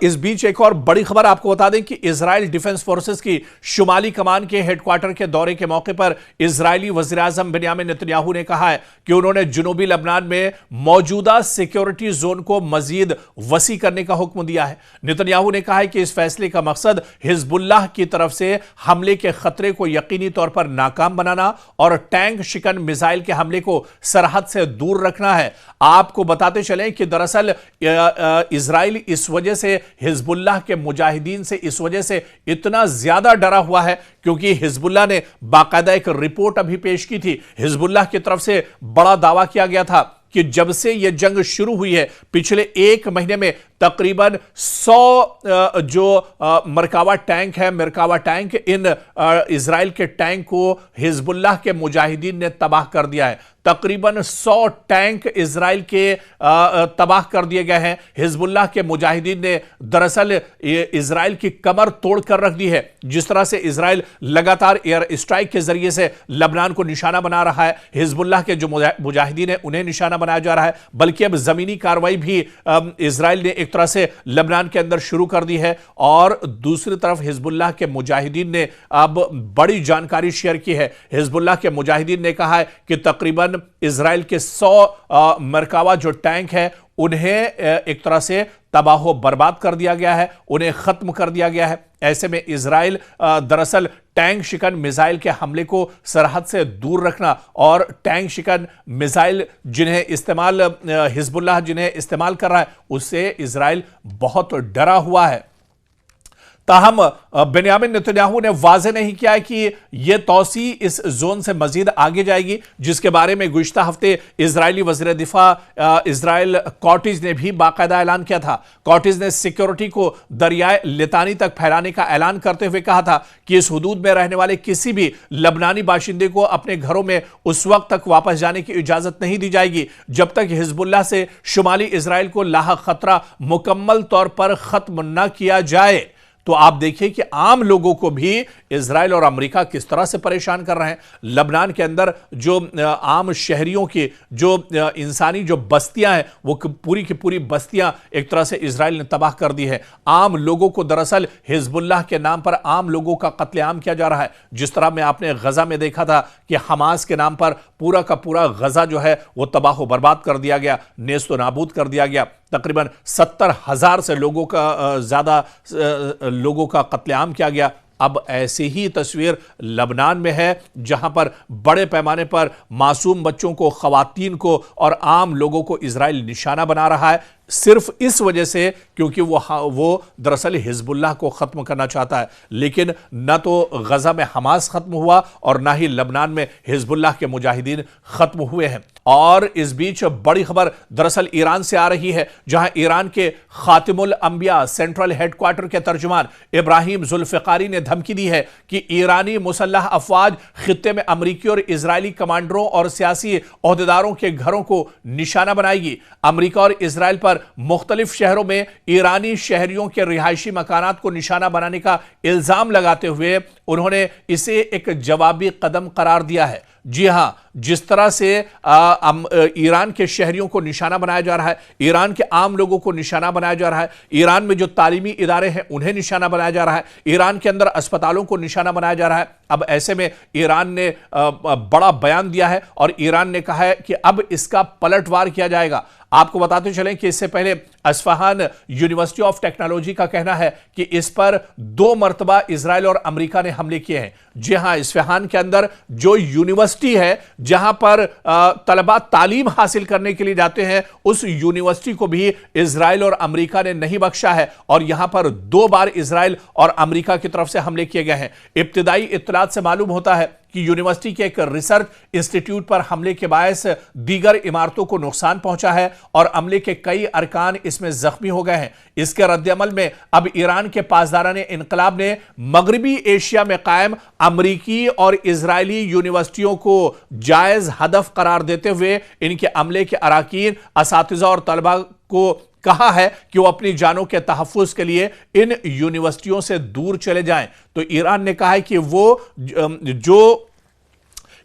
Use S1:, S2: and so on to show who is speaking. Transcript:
S1: اس بیچ ایک اور بڑی خبر آپ کو بتا دیں کہ اسرائیل ڈیفنس فورسز کی شمالی کمان کے ہیڈ کوارٹر کے دورے کے موقع پر اسرائیلی وزیراعظم بنیامین نتنیاہو نے کہا ہے کہ انہوں نے جنوبی لبنان میں موجودہ سیکیورٹی زون کو مزید وسیع کرنے کا حکم دیا ہے۔ نتنیاہو نے کہا ہے کہ اس فیصلے کا مقصد حزب اللہ کی طرف سے حملے کے خطرے کو یقینی طور پر ناکام بنانا اور ٹینک شکن میزائل کے حملے کو سرحد سے دور رکھنا ہے۔ آپ کو بتاتے چلیں کہ دراصل اسرائیل اس وجہ سے حزب اللہ کے مجاہدین سے اس وجہ سے اتنا زیادہ ڈرا ہوا ہے کیونکہ حزب اللہ نے باقاعدہ ایک رپورٹ ابھی پیش کی تھی۔ حزب اللہ کی طرف سے بڑا دعویٰ کیا گیا تھا کہ جب سے یہ جنگ شروع ہوئی ہے پچھلے ایک مہینے میں تقریباً 100 جو مرکاوا ٹینک ہے، مرکاوا ٹینک، ان اسرائیل کے ٹینک کو حزب اللہ کے مجاہدین نے تباہ کر دیا ہے۔ تقریباً 100 ٹینک اسرائیل کے تباہ کر دیے گئے ہیں۔ حزب اللہ کے مجاہدین نے دراصل اسرائیل کی کمر توڑ کر رکھ دی ہے۔ جس طرح سے اسرائیل لگاتار ایئر اسٹرائک کے ذریعے سے لبنان کو نشانہ بنا رہا ہے، حزب اللہ کے جو مجاہدین ہیں انہیں نشانہ بنایا جا رہا ہے، بلکہ اب زمینی کارروائی بھی اسرائیل نے ایک طرح سے لبنان کے اندر شروع کر دی ہے۔ اور دوسری طرف حزب اللہ کے مجاہدین نے اب بڑی جانکاری شیئر کی ہے۔ حزب اللہ کے مجاہدین نے کہا ہے کہ تقریباً اسرائیل کے 100 مرکاوا جو ٹینک ہے انہیں ایک طرح سے تباہ و برباد کر دیا گیا ہے، انہیں ختم کر دیا گیا ہے۔ ایسے میں اسرائیل دراصل ٹینک شکن میزائل کے حملے کو سرحد سے دور رکھنا اور ٹینک شکن میزائل جنہیں استعمال حزب اللہ جنہیں استعمال کر رہا ہے اس سے اسرائیل بہت ڈرا ہوا ہے۔ تاہم بنیامین نتنیاہو نے واضح نہیں کیا ہے کہ یہ توسیع اس زون سے مزید آگے جائے گی، جس کے بارے میں گزشتہ ہفتے اسرائیلی وزیر دفاع اسرائیل کاٹز نے بھی باقاعدہ اعلان کیا تھا۔ کاٹز نے سیکیورٹی کو دریائے لتانی تک پھیلانے کا اعلان کرتے ہوئے کہا تھا کہ اس حدود میں رہنے والے کسی بھی لبنانی باشندے کو اپنے گھروں میں اس وقت تک واپس جانے کی اجازت نہیں دی جائے گی جب تک حزب اللہ سے شمالی اسرائیل کو لاحق خطرہ مکمل طور پر ختم نہ کیا جائے۔ تو آپ دیکھیں کہ عام لوگوں کو بھی اسرائیل اور امریکہ کس طرح سے پریشان کر رہے ہیں۔ لبنان کے اندر جو عام شہریوں کی جو انسانی جو بستیاں ہیں وہ پوری کی پوری بستیاں ایک طرح سے اسرائیل نے تباہ کر دی ہے۔ عام لوگوں کو دراصل حزب اللہ کے نام پر عام لوگوں کا قتل عام کیا جا رہا ہے۔ جس طرح میں آپ نے غزہ میں دیکھا تھا کہ حماس کے نام پر پورا کا پورا غزہ جو ہے وہ تباہ و برباد کر دیا گیا، نیست و نابود کر دیا گیا۔ تقریباً 70,000 سے زیادہ لوگوں کا قتل عام کیا گیا۔ اب ایسی ہی تصویر لبنان میں ہے جہاں پر بڑے پیمانے پر معصوم بچوں کو، خواتین کو اور عام لوگوں کو اسرائیل نشانہ بنا رہا ہے، صرف اس وجہ سے کیونکہ وہ دراصل حزب اللہ کو ختم کرنا چاہتا ہے۔ لیکن نہ تو غزہ میں حماس ختم ہوا اور نہ ہی لبنان میں حزب اللہ کے مجاہدین ختم ہوئے ہیں۔ اور اس بیچ بڑی خبر دراصل ایران سے آ رہی ہے جہاں ایران کے خاتم الانبیاء سینٹرل ہیڈ کوارٹر کے ترجمان ابراہیم ذوالفقاری نے دھمکی دی ہے کہ ایرانی مسلح افواج خطے میں امریکی اور اسرائیلی کمانڈروں اور سیاسی عہدیداروں کے گھروں کو نشانہ بنائے گی۔ امریکہ اور اسرائیل پر مختلف شہروں میں ایرانی شہریوں کے رہائشی مکانات کو نشانہ بنانے کا الزام لگاتے ہوئے انہوں نے اسے ایک جوابی قدم قرار دیا ہے۔ جی ہاں، جس طرح سے ایران کے شہریوں کو نشانہ بنایا جا رہا ہے، ایران کے عام لوگوں کو نشانہ بنایا جا رہا ہے، ایران میں جو تعلیمی ادارے ہیں انہیں نشانہ بنایا جا رہا ہے، ایران کے اندر اسپتالوں کو نشانہ بنایا جا رہا ہے۔ اب ایسے میں ایران نے بڑا بیان دیا ہے اور ایران نے کہا ہے کہ اب اس کا پلٹ وار کیا جائے گا۔ آپ کو بتاتے چلیں کہ اس سے پہلے اصفہان یونیورسٹی آف ٹیکنالوجی کا کہنا ہے کہ اس پر 2 مرتبہ اسرائیل اور امریکہ نے حملے کیے ہیں۔ جی ہاں، اصفہان کے اندر جو یونیورسٹی ہے جہاں پر طلبہ تعلیم حاصل کرنے کے لیے جاتے ہیں اس یونیورسٹی کو بھی اسرائیل اور امریکہ نے نہیں بخشا ہے اور یہاں پر 2 بار اسرائیل اور امریکہ کی طرف سے حملے کیے گئے ہیں۔ ابتدائی اطلاعات سے معلوم ہوتا ہے کہ یونیورسٹی کے ایک ریسرچ انسٹیٹیوٹ پر حملے کے باعث دیگر عمارتوں کو نقصان پہنچا ہے اور عملے کے کئی ارکان اس میں زخمی ہو گئے ہیں۔ اس کے رد عمل میں اب ایران کے پاسداران انقلاب نے مغربی ایشیا میں قائم امریکی اور اسرائیلی یونیورسٹیوں کو جائز ہدف قرار دیتے ہوئے ان کے عملے کے اراکین، اساتذہ اور طلبہ کو کہا ہے کہ وہ اپنی جانوں کے تحفظ کے لیے ان یونیورسٹیوں سے دور چلے جائیں۔ تو ایران نے کہا ہے کہ وہ جو